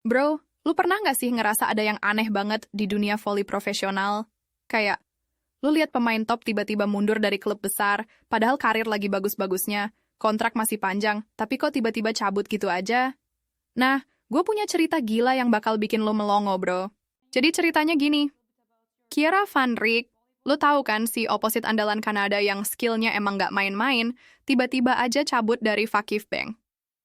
Bro, lu pernah nggak sih ngerasa ada yang aneh banget di dunia voli profesional? Kayak, lu lihat pemain top tiba-tiba mundur dari klub besar, padahal karir lagi bagus-bagusnya, kontrak masih panjang, tapi kok tiba-tiba cabut gitu aja? Nah, gue punya cerita gila yang bakal bikin lu melongo, bro. Jadi ceritanya gini, Kiera Van Rijk, lu tahu kan si oposit andalan Kanada yang skillnya emang nggak main-main, tiba-tiba aja cabut dari Vakif Bank.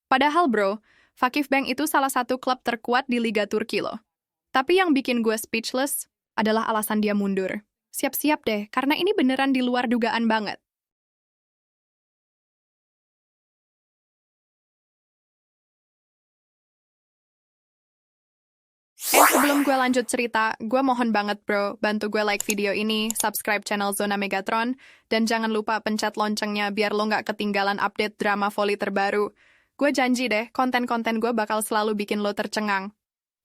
Padahal bro, Vakif Bank itu salah satu klub terkuat di Liga Turki loh. Tapi yang bikin gue speechless adalah alasan dia mundur. Siap-siap deh, karena ini beneran di luar dugaan banget. Sebelum gue lanjut cerita, gue mohon banget bro, bantu gue like video ini, subscribe channel Zona Megatron, dan jangan lupa pencet loncengnya biar lo nggak ketinggalan update drama volley terbaru. Gue janji deh, konten-konten gue bakal selalu bikin lo tercengang.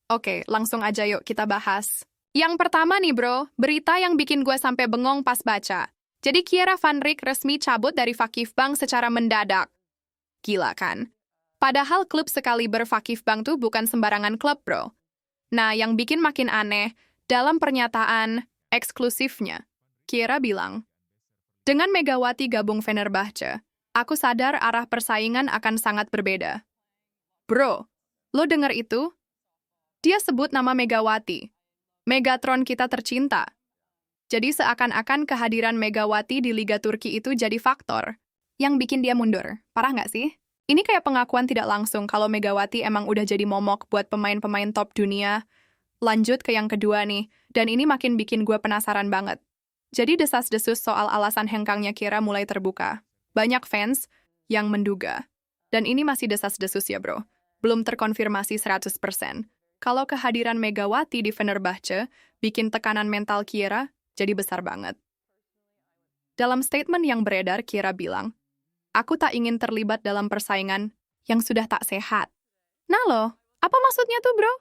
Oke, langsung aja yuk kita bahas. Yang pertama nih bro, berita yang bikin gue sampai bengong pas baca. Jadi Kiera Van Rijk resmi cabut dari Vakif Bank secara mendadak. Gila kan? Padahal klub sekaliber Vakif Bank tuh bukan sembarangan klub bro. Nah, yang bikin makin aneh, dalam pernyataan eksklusifnya, Kiera bilang, dengan Megawati gabung Fenerbahce, aku sadar arah persaingan akan sangat berbeda. Bro, lo denger itu? Dia sebut nama Megawati. Megatron kita tercinta. Jadi seakan-akan kehadiran Megawati di Liga Turki itu jadi faktor yang bikin dia mundur. Parah nggak sih? Ini kayak pengakuan tidak langsung kalau Megawati emang udah jadi momok buat pemain-pemain top dunia. Lanjut ke yang kedua nih, dan ini makin bikin gue penasaran banget. Jadi desas-desus soal alasan hengkangnya Kiera mulai terbuka. Banyak fans yang menduga. Dan ini masih desas-desus ya bro. Belum terkonfirmasi 100%. Kalau kehadiran Megawati di Fenerbahce bikin tekanan mental Kiera jadi besar banget. Dalam statement yang beredar, Kiera bilang, aku tak ingin terlibat dalam persaingan yang sudah tak sehat. Nah loh, apa maksudnya tuh bro?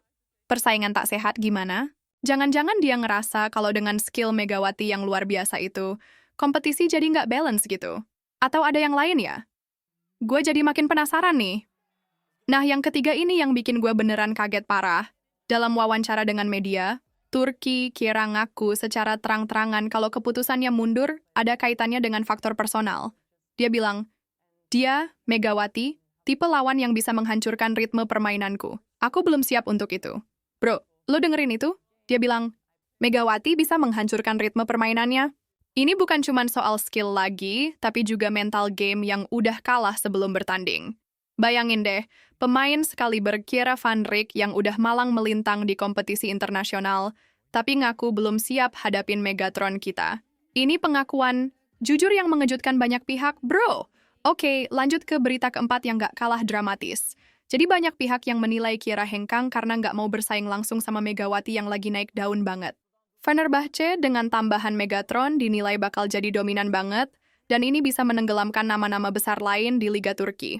Persaingan tak sehat gimana? Jangan-jangan dia ngerasa kalau dengan skill Megawati yang luar biasa itu, kompetisi jadi nggak balance gitu. Atau ada yang lain ya? Gue jadi makin penasaran nih. Nah, yang ketiga ini yang bikin gue beneran kaget parah. Dalam wawancara dengan media, Turki Kiera ngaku secara terang-terangan kalau keputusannya mundur ada kaitannya dengan faktor personal. Dia bilang, dia, Megawati, tipe lawan yang bisa menghancurkan ritme permainanku. Aku belum siap untuk itu. Bro, lo dengerin itu? Dia bilang, Megawati bisa menghancurkan ritme permainannya. Ini bukan cuma soal skill lagi, tapi juga mental game yang udah kalah sebelum bertanding. Bayangin deh, pemain sekaliber Kiera Van Rijk yang udah malang melintang di kompetisi internasional, tapi ngaku belum siap hadapin Megatron kita. Ini pengakuan jujur yang mengejutkan banyak pihak, bro. Oke, lanjut ke berita keempat yang gak kalah dramatis. Jadi banyak pihak yang menilai Kiera hengkang karena nggak mau bersaing langsung sama Megawati yang lagi naik daun banget. Fenerbahce dengan tambahan Megatron dinilai bakal jadi dominan banget, dan ini bisa menenggelamkan nama-nama besar lain di Liga Turki.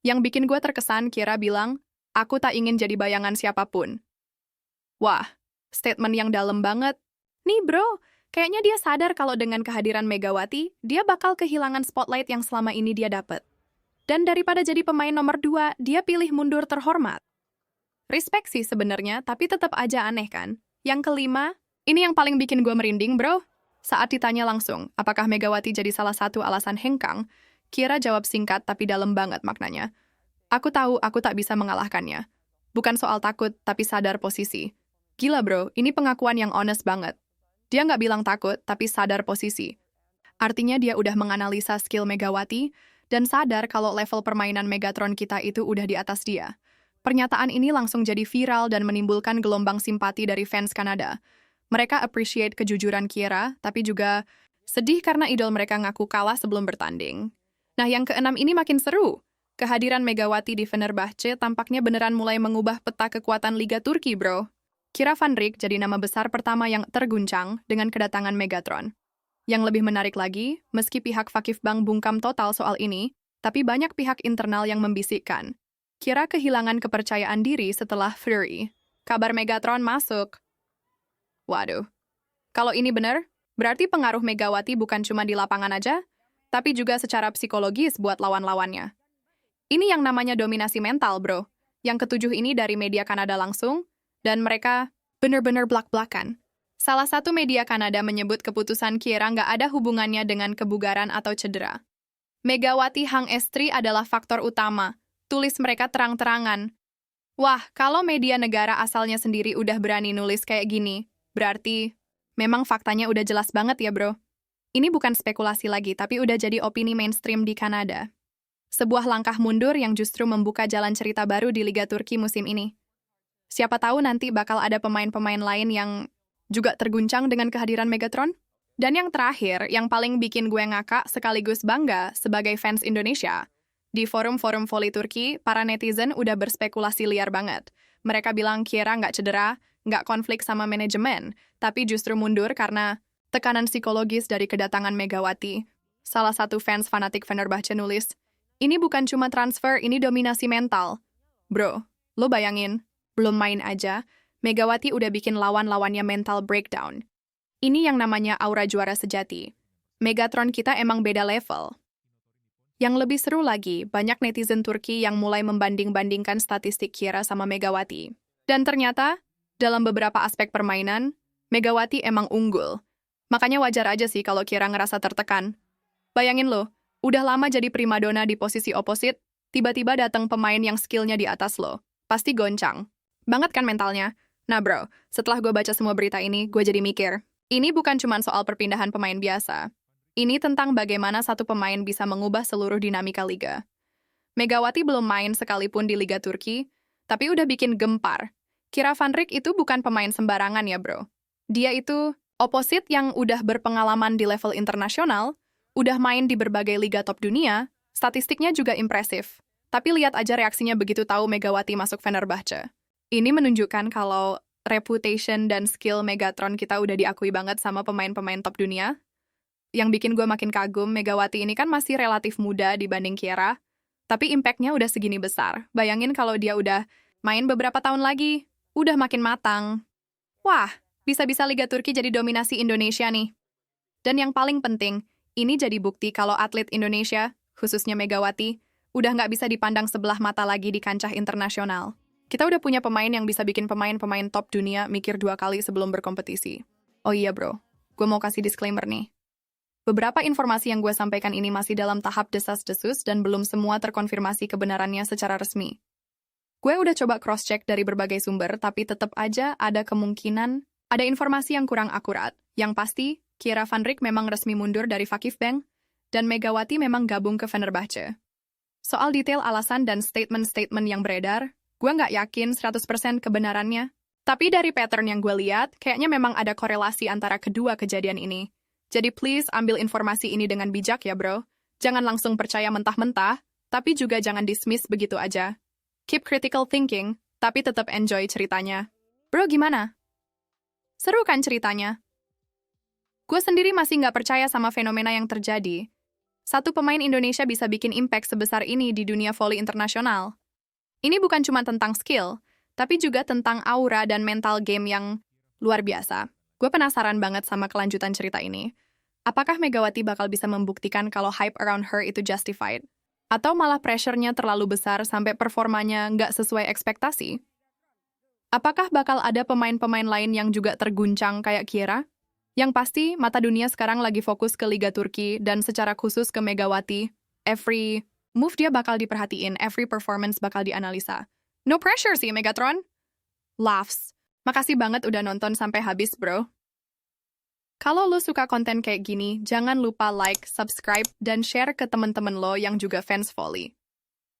Yang bikin gue terkesan, Kiera bilang, aku tak ingin jadi bayangan siapapun. Wah, statement yang dalam banget. Nih bro, kayaknya dia sadar kalau dengan kehadiran Megawati, dia bakal kehilangan spotlight yang selama ini dia dapet. Dan daripada jadi pemain nomor 2, dia pilih mundur terhormat. Respect sih sebenarnya, tapi tetap aja aneh kan? Yang kelima, ini yang paling bikin gue merinding bro. Saat ditanya langsung, apakah Megawati jadi salah satu alasan hengkang, Kiera jawab singkat tapi dalam banget maknanya. Aku tahu aku tak bisa mengalahkannya. Bukan soal takut, tapi sadar posisi. Gila bro, ini pengakuan yang honest banget. Dia nggak bilang takut, tapi sadar posisi. Artinya dia udah menganalisa skill Megawati, dan sadar kalau level permainan Megatron kita itu udah di atas dia. Pernyataan ini langsung jadi viral dan menimbulkan gelombang simpati dari fans Kanada. Mereka appreciate kejujuran Kiera, tapi juga sedih karena idol mereka ngaku kalah sebelum bertanding. Nah, yang keenam ini makin seru. Kehadiran Megawati di Fenerbahce tampaknya beneran mulai mengubah peta kekuatan Liga Turki, bro. Kiera Van Rijk jadi nama besar pertama yang terguncang dengan kedatangan Megatron. Yang lebih menarik lagi, meski pihak Vakif Bank bungkam total soal ini, tapi banyak pihak internal yang membisikkan. Kiera kehilangan kepercayaan diri setelah Fury. Kabar Megatron masuk. Waduh. Kalau ini benar, berarti pengaruh Megawati bukan cuma di lapangan aja, tapi juga secara psikologis buat lawan-lawannya. Ini yang namanya dominasi mental, bro. Yang ketujuh ini dari media Kanada langsung, dan mereka bener-bener blak-blakan. Salah satu media Kanada menyebut keputusan Kiera nggak ada hubungannya dengan kebugaran atau cedera. Megawati Hang Estri adalah faktor utama, tulis mereka terang-terangan. Wah, kalau media negara asalnya sendiri udah berani nulis kayak gini, berarti memang faktanya udah jelas banget ya bro. Ini bukan spekulasi lagi, tapi udah jadi opini mainstream di Kanada. Sebuah langkah mundur yang justru membuka jalan cerita baru di Liga Turki musim ini. Siapa tahu nanti bakal ada pemain-pemain lain yang juga terguncang dengan kehadiran Megatron? Dan yang terakhir, yang paling bikin gue ngakak sekaligus bangga sebagai fans Indonesia, di forum-forum voli Turki, para netizen udah berspekulasi liar banget. Mereka bilang Kiera nggak cedera, nggak konflik sama manajemen, tapi justru mundur karena tekanan psikologis dari kedatangan Megawati. Salah satu fans fanatik Fenerbahce nulis, ini bukan cuma transfer, ini dominasi mental. Bro, lo bayangin, belum main aja, Megawati udah bikin lawan-lawannya mental breakdown. Ini yang namanya aura juara sejati. Megatron kita emang beda level. Yang lebih seru lagi, banyak netizen Turki yang mulai membanding-bandingkan statistik Kiera sama Megawati. Dan ternyata, dalam beberapa aspek permainan, Megawati emang unggul. Makanya wajar aja sih kalau Kiera ngerasa tertekan. Bayangin lo, udah lama jadi primadona di posisi oposit, tiba-tiba datang pemain yang skillnya di atas lo. Pasti goncang. Banget kan mentalnya? Nah bro, setelah gue baca semua berita ini, gue jadi mikir, ini bukan cuma soal perpindahan pemain biasa. Ini tentang bagaimana satu pemain bisa mengubah seluruh dinamika liga. Megawati belum main sekalipun di Liga Turki, tapi udah bikin gempar. Kira Van Rijk itu bukan pemain sembarangan ya bro. Dia itu oposit yang udah berpengalaman di level internasional, udah main di berbagai liga top dunia, statistiknya juga impresif. Tapi lihat aja reaksinya begitu tahu Megawati masuk Fenerbahce. Ini menunjukkan kalau reputation dan skill Megatron kita udah diakui banget sama pemain-pemain top dunia. Yang bikin gue makin kagum, Megawati ini kan masih relatif muda dibanding Kiera, tapi impact-nya udah segini besar. Bayangin kalau dia udah main beberapa tahun lagi, udah makin matang. Wah, bisa-bisa Liga Turki jadi dominasi Indonesia nih. Dan yang paling penting, ini jadi bukti kalau atlet Indonesia, khususnya Megawati, udah nggak bisa dipandang sebelah mata lagi di kancah internasional. Kita udah punya pemain yang bisa bikin pemain-pemain top dunia mikir 2 kali sebelum berkompetisi. Oh iya bro, gue mau kasih disclaimer nih. Beberapa informasi yang gue sampaikan ini masih dalam tahap desas-desus dan belum semua terkonfirmasi kebenarannya secara resmi. Gue udah coba cross-check dari berbagai sumber, tapi tetap aja ada kemungkinan ada informasi yang kurang akurat. Yang pasti, Kiera Van Rijk memang resmi mundur dari Vakifbank, dan Megawati memang gabung ke Fenerbahce. Soal detail alasan dan statement-statement yang beredar, gue nggak yakin 100% kebenarannya. Tapi dari pattern yang gue lihat, kayaknya memang ada korelasi antara kedua kejadian ini. Jadi please ambil informasi ini dengan bijak ya bro. Jangan langsung percaya mentah-mentah, tapi juga jangan dismiss begitu aja. Keep critical thinking, tapi tetap enjoy ceritanya. Bro gimana? Seru kan ceritanya? Gue sendiri masih nggak percaya sama fenomena yang terjadi. Satu pemain Indonesia bisa bikin impact sebesar ini di dunia voli internasional. Ini bukan cuma tentang skill, tapi juga tentang aura dan mental game yang luar biasa. Gue penasaran banget sama kelanjutan cerita ini. Apakah Megawati bakal bisa membuktikan kalau hype around her itu justified? Atau malah pressure-nya terlalu besar sampai performanya nggak sesuai ekspektasi? Apakah bakal ada pemain-pemain lain yang juga terguncang kayak Kiera? Yang pasti, mata dunia sekarang lagi fokus ke Liga Turki dan secara khusus ke Megawati. Every move dia bakal diperhatiin, every performance bakal dianalisa. No pressure sih, Megatron. Laughs. Makasih banget udah nonton sampai habis, bro. Kalau lo suka konten kayak gini, jangan lupa like, subscribe, dan share ke temen-temen lo yang juga fans volley.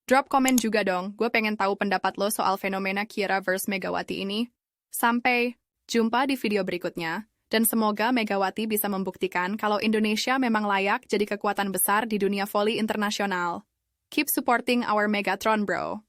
Drop komen juga dong, gue pengen tahu pendapat lo soal fenomena Kiera vs Megawati ini. Sampai jumpa di video berikutnya, dan semoga Megawati bisa membuktikan kalau Indonesia memang layak jadi kekuatan besar di dunia volley internasional. Keep supporting our Megatron, bro.